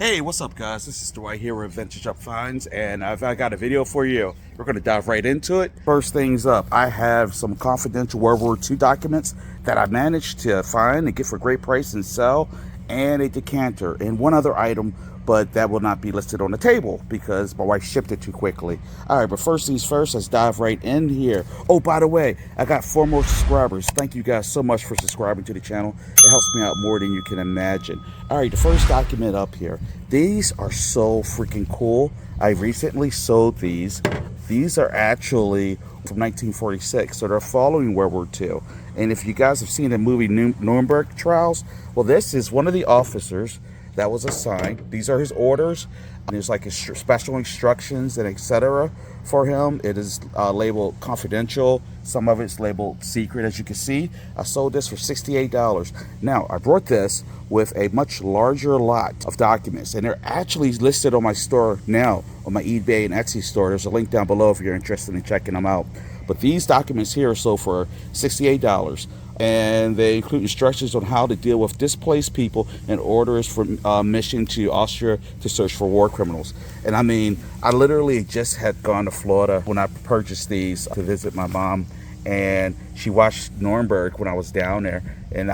Hey, what's up guys? This is Dwight here with Vintage Up Finds, and I got a video for you. We're going to dive right into it. First things up, I have some confidential World War II documents that I managed to find and get for a great price and sell, and a decanter and one other item, but that will not be listed on the table because my wife shipped it too quickly. All right, but first things first, let's dive right in here. Oh, by the way, I got 4 more subscribers. Thank you guys so much for subscribing to the channel. It helps me out more than you can imagine. All right, the first document up here. These are so freaking cool. I recently sold these. These are actually from 1946, so they're following World War II. And if you guys have seen the movie Nuremberg Trials, well, this is one of the officers that was assigned. These are his orders. There's like his special instructions and etc. for him. It is labeled confidential. Some of it's labeled secret, as you can see. I sold this for $68. Now, I brought this with a much larger lot of documents, and they're actually listed on my store now, on my eBay and Etsy store. There's a link down below if you're interested in checking them out. But these documents here are sold for $68. And they include instructions on how to deal with displaced people and orders for mission to Austria to search for war criminals. And I mean, I literally just had gone to Florida when I purchased these to visit my mom, and she watched Nuremberg when I was down there, and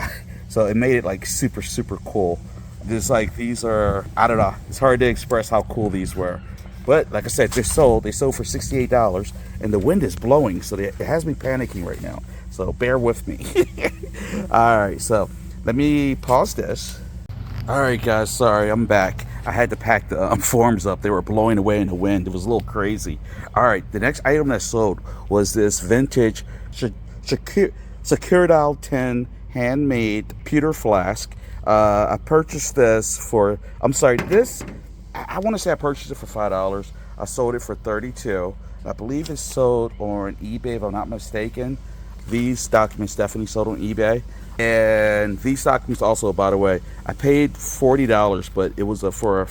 so it made it like super cool. There's like, these are, I don't know, it's hard to express how cool these were. But like I said, they sold for $68, and the wind is blowing, so it has me panicking right now. So bear with me. All right, so let me pause this. All right, guys, sorry, I'm back. I had to pack the forms up. They were blowing away in the wind. It was a little crazy. All right, the next item that sold was this vintage Skurdal 10 handmade pewter flask. I purchased this for, I want to say I purchased it for $5. I sold it for $32. I believe it's sold on eBay, if I'm not mistaken. These documents definitely sold on eBay. And these documents also, by the way, I paid $40, but it was for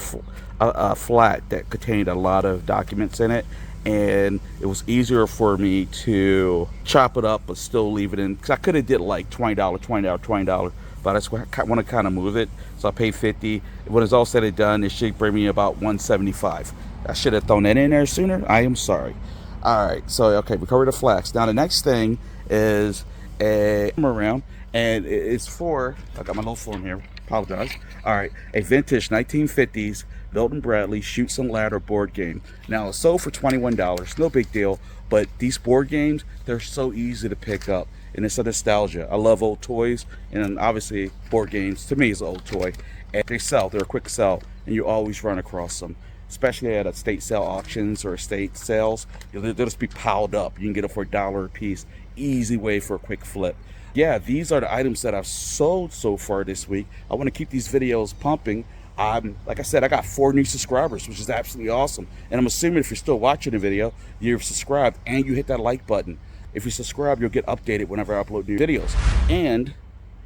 a flat that contained a lot of documents in it. And it was easier for me to chop it up but still leave it in, because I could have did like $20, but I just want to kind of move it. So I paid $50. When it's all said and done, it should bring me about $175. I should have thrown that in there sooner. I am sorry. All right, so okay, we covered the flax. Now the next thing is a around, and it's for, I got my little form here, apologize. All right, a vintage 1950s Milton Bradley Chutes and Ladder board game. Now it's sold for $21, no big deal, but these board games, they're so easy to pick up, and it's a nostalgia. I love old toys, and obviously board games to me is an old toy, and they sell, they're a quick sell, and you always run across them, especially at estate sale auctions or estate sales. They'll just be piled up. You can get it for $1 a piece. Easy way for a quick flip. Yeah, these are the items that I've sold so far this week. I want to keep these videos pumping. Like I said, I got 4 new subscribers, which is absolutely awesome. And I'm assuming if you're still watching the video, you've subscribed and you hit that like button. If you subscribe, you'll get updated whenever I upload new videos. And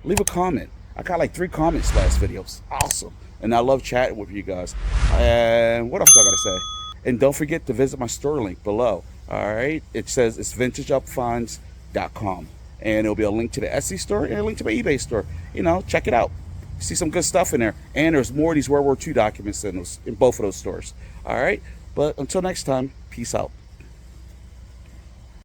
leave a comment. I got like 3 comments last videos. Awesome. And I love chatting with you guys. And what else I gotta say? And don't forget to visit my store link below. All right, it says it's vintageupfinds.com, and it'll be a link to the Etsy store and a link to my eBay store. You know, check it out. See some good stuff in there, and there's more of these World War II documents in both of those stores. All right, but until next time, peace out.